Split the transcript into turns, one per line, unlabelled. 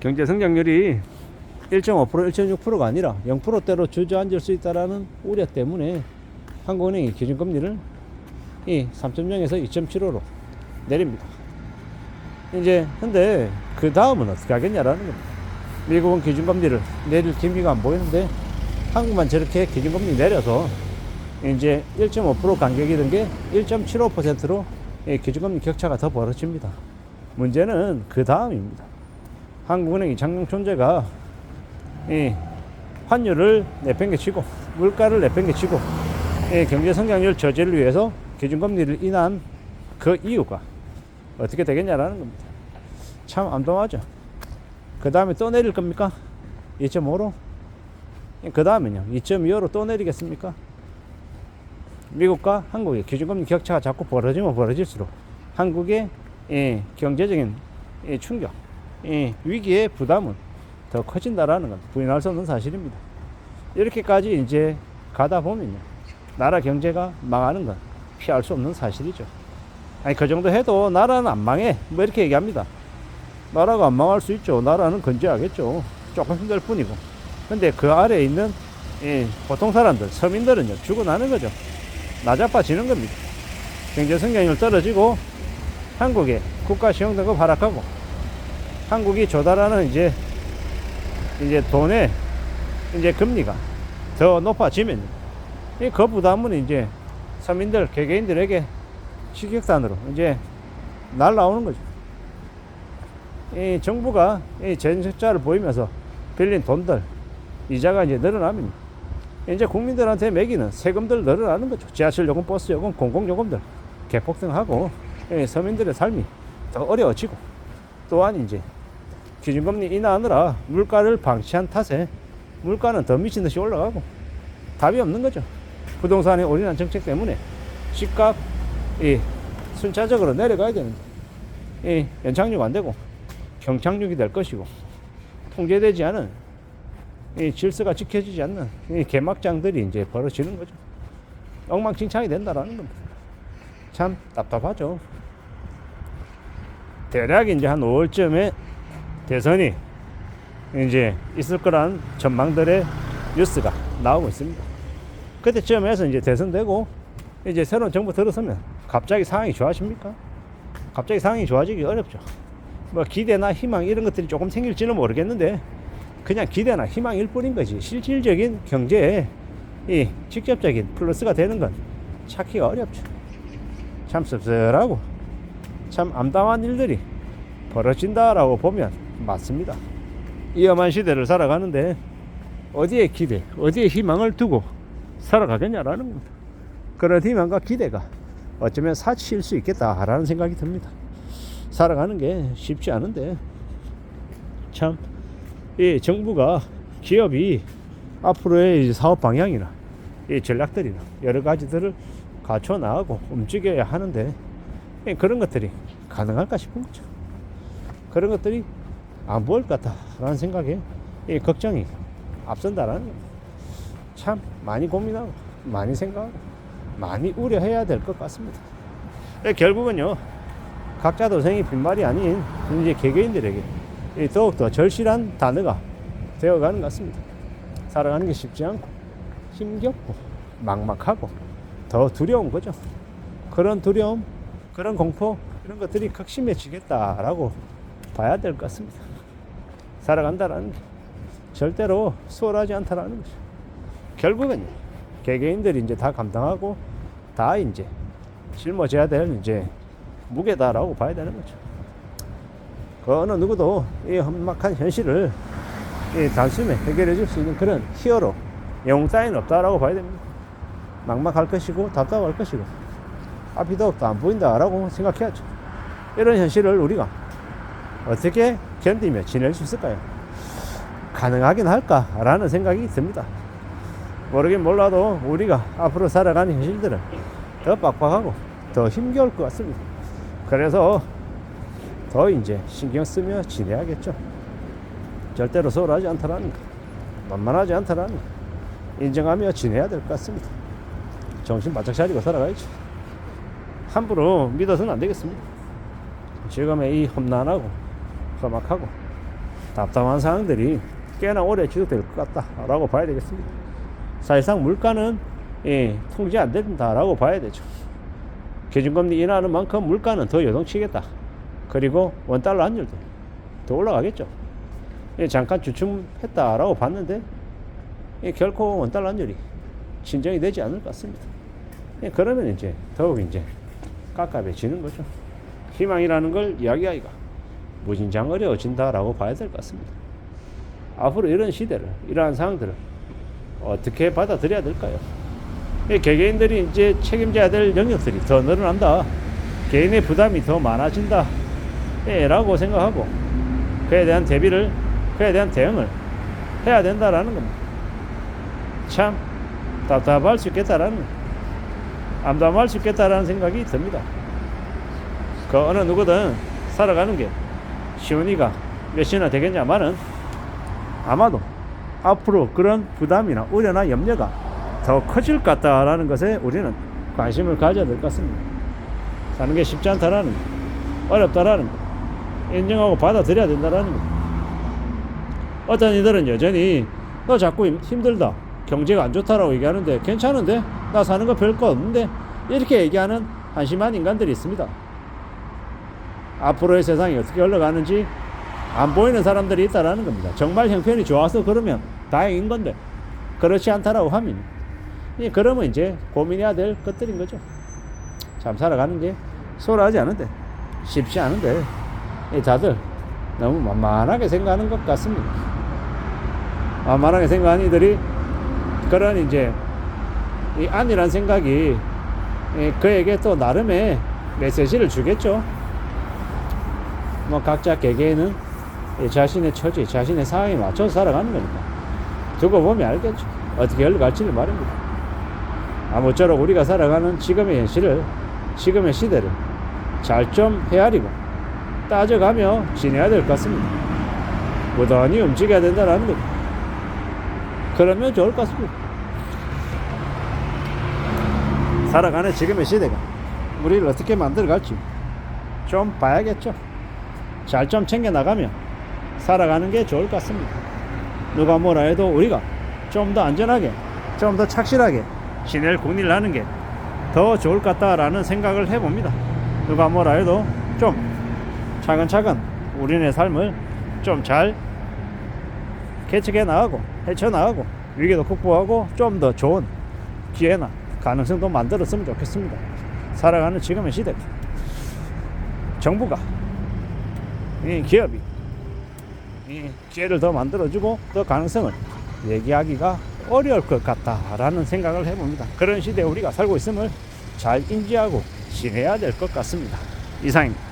경제 성장률이 1.5%, 1.6%가 아니라 0%대로 주저앉을 수 있다는 우려 때문에 한국은행이 기준금리를 3.0에서 2.75로 내립니다. 이제 근데 그 다음은 어떻게 하겠냐라는 겁니다. 미국은 기준금리를 내릴 기미가 안 보이는데 한국만 저렇게 기준금리 내려서 이제 1.5% 간격이던 게 1.75%로 기준금리 격차가 더 벌어집니다. 문제는 그 다음입니다. 한국은행이 장롱 존재가 환율을 내팽개치고 물가를 내팽개치고 경제 성장률 저지를 위해서 기준금리를 인한 그 이유가 어떻게 되겠냐라는 겁니다. 참 암담하죠. 그 다음에 또 내릴 겁니까? 2.5로? 그 다음에는요 2.25로 또 내리겠습니까? 미국과 한국의 기준금리 격차가 자꾸 벌어지면 벌어질수록 한국의 경제적인 충격, 위기의 부담은 더 커진다라는 건 부인할 수 없는 사실입니다. 이렇게까지 이제 가다 보면요 나라 경제가 망하는 건 피할 수 없는 사실이죠. 아니 그 정도 해도 나라는 안 망해 뭐 이렇게 얘기합니다. 나라가 안 망할 수 있죠. 나라는 건재하겠죠. 조금 힘들 뿐이고. 근데 그 아래에 있는 보통 사람들, 서민들은요 죽어나는 거죠. 나자빠지는 겁니다. 경제 성장률 떨어지고 한국의 국가 시형 등급 하락하고 한국이 조달하는 이제 돈의 이제 금리가 더 높아지면 그 부담은 이제 서민들, 개개인들에게 식격단으로 이제 날라오는 거죠. 정부가 재정적자를 보이면서 빌린 돈들 이자가 이제 늘어나면 이제 국민들한테 매기는 세금들 늘어나는 거죠. 지하철 요금, 버스 요금, 공공요금들 개폭등하고 서민들의 삶이 더 어려워지고 또한 이제 기준금리 인하하느라 물가를 방치한 탓에 물가는 더 미친 듯이 올라가고 답이 없는 거죠. 부동산에 올인한 정책 때문에 집값이 순차적으로 내려가야 되는데 연착륙 안 되고 경착륙이 될 것이고 통제되지 않은 질서가 지켜지지 않는 개막장들이 이제 벌어지는 거죠. 엉망진창이 된다라는 겁니다. 참 답답하죠. 대략 이제 한 5월쯤에 대선이 이제 있을 거라는 전망들의 뉴스가 나오고 있습니다. 그때쯤에서 이제 대선되고 이제 새로운 정부 들어서면 갑자기 상황이 좋아집니까? 갑자기 상황이 좋아지기 어렵죠. 뭐 기대나 희망 이런 것들이 조금 생길지는 모르겠는데 그냥 기대나 희망일 뿐인 거지 실질적인 경제에 이 직접적인 플러스가 되는 건 찾기가 어렵죠. 참 씁쓸하고 참 암담한 일들이 벌어진다라고 보면 맞습니다. 위험한 시대를 살아가는데 어디에 기대, 어디에 희망을 두고 살아가겠냐라는 겁니다. 그런 희망과 기대가 어쩌면 사치일 수 있겠다라는 생각이 듭니다. 살아가는 게 쉽지 않은데 참 이 정부가 기업이 앞으로의 사업 방향이나 이 전략들이나 여러 가지들을 갖춰 나가고 움직여야 하는데 그런 것들이 가능할까 싶은 거죠. 그런 것들이 안 보일 것 같다라는 생각에 이 걱정이 앞선다라는 겁니다. 참 많이 고민하고 많이 생각하고 많이 우려해야 될 것 같습니다. 결국은요 각자 도생이 빈말이 아닌 이제 개개인들에게 더욱더 절실한 단어가 되어가는 것 같습니다. 살아가는 게 쉽지 않고 힘겹고 막막하고 더 두려운 거죠. 그런 두려움, 그런 공포 이런 것들이 극심해지겠다라고 봐야 될 것 같습니다. 살아간다라는 게 절대로 수월하지 않다라는 거죠. 결국은 개개인들이 이제 다 감당하고 다 이제 짊어져야 될 이제 무게다라고 봐야 되는 거죠. 그 어느 누구도 이 험악한 현실을 이 단숨에 해결해 줄 수 있는 그런 히어로 영웅 따위는 없다라고 봐야 됩니다. 막막할 것이고 답답할 것이고 앞이 더욱더 안 보인다라고 생각해야죠. 이런 현실을 우리가 어떻게 견디며 지낼 수 있을까요? 가능하긴 할까라는 생각이 듭니다. 모르긴 몰라도 우리가 앞으로 살아가는 현실들은 더 빡빡하고 더 힘겨울 것 같습니다. 그래서 더 이제 신경 쓰며 지내야겠죠. 절대로 소홀하지 않다라는 거, 만만하지 않다라는 거 인정하며 지내야 될 것 같습니다. 정신 바짝 차리고 살아가야죠. 함부로 믿어서는 안 되겠습니다. 지금의 이 험난하고 험악하고 답답한 상황들이 꽤나 오래 지속될 것 같다라고 봐야 되겠습니다. 사실상 물가는 통제 안 된다라고 봐야 되죠. 기준금리 인하하는 만큼 물가는 더 요동치겠다. 그리고 원달러 환율도 더 올라가겠죠. 잠깐 주춤했다라고 봤는데 결코 원달러 환율이 진정이 되지 않을 것 같습니다. 그러면 이제 더욱 이제 깝깝해지는 거죠. 희망이라는 걸 이야기하기가 무진장 어려워진다라고 봐야 될 것 같습니다. 앞으로 이런 시대를, 이러한 상황들을 어떻게 받아들여야 될까요? 개개인들이 이제 책임져야 될 영역들이 더 늘어난다. 개인의 부담이 더 많아진다. 라고 생각하고 그에 대한 대비를, 그에 대한 대응을 해야 된다라는 겁니다. 참 답답할 수 있겠다라는, 암담할 수 있겠다라는 생각이 듭니다. 그 어느 누구든 살아가는 게 쉬우니까 몇이나 되겠냐마는 아마도 앞으로 그런 부담이나 우려나 염려가 더 커질 것 같다라는 것에 우리는 관심을 가져야 될 것 같습니다. 사는 게 쉽지 않다라는 거, 어렵다라는 거, 인정하고 받아들여야 된다라는 거. 어떤 이들은 여전히 너 자꾸 힘들다, 경제가 안 좋다라고 얘기하는데 괜찮은데? 나 사는 거 별거 없는데? 이렇게 얘기하는 한심한 인간들이 있습니다. 앞으로의 세상이 어떻게 흘러가는지 안 보이는 사람들이 있다라는 겁니다. 정말 형편이 좋아서 그러면 다행인 건데 그렇지 않다라고 하면 그러면 이제 고민해야 될 것들인 거죠. 참 살아가는 게 소홀하지 않은데, 쉽지 않은데 다들 너무 만만하게 생각하는 것 같습니다. 만만하게 생각하는 이들이 그런 이제 이 안이란 생각이 그에게 또 나름의 메시지를 주겠죠. 뭐 각자 개개인은 자신의 처지, 자신의 상황에 맞춰서 살아가는 거니까 두고 보면 알겠죠. 어떻게 흘러갈지를 말입니다. 아무쪼록 우리가 살아가는 지금의 현실을, 지금의 시대를 잘 좀 헤아리고 따져가며 지내야 될 것 같습니다. 무던히 움직여야 된다는 거죠. 그러면 좋을 것 같습니다. 살아가는 지금의 시대가 우리를 어떻게 만들어갈지 좀 봐야겠죠. 잘 좀 챙겨나가며 살아가는 게 좋을 것 같습니다. 누가 뭐라 해도 우리가 좀 더 안전하게, 좀 더 착실하게 지낼 국리를 하는 게 더 좋을 것 같다라는 생각을 해봅니다. 누가 뭐라 해도 좀 차근차근 우리네 삶을 좀 잘 개척해 나가고 헤쳐나가고 위기도 극복하고 좀 더 좋은 기회나 가능성도 만들었으면 좋겠습니다. 살아가는 지금의 시대, 정부가, 기업이 기회를 더 만들어주고 더 가능성을 얘기하기가 어려울 것 같다라는 생각을 해봅니다. 그런 시대에 우리가 살고 있음을 잘 인지하고 지내야 될 것 같습니다. 이상입니다.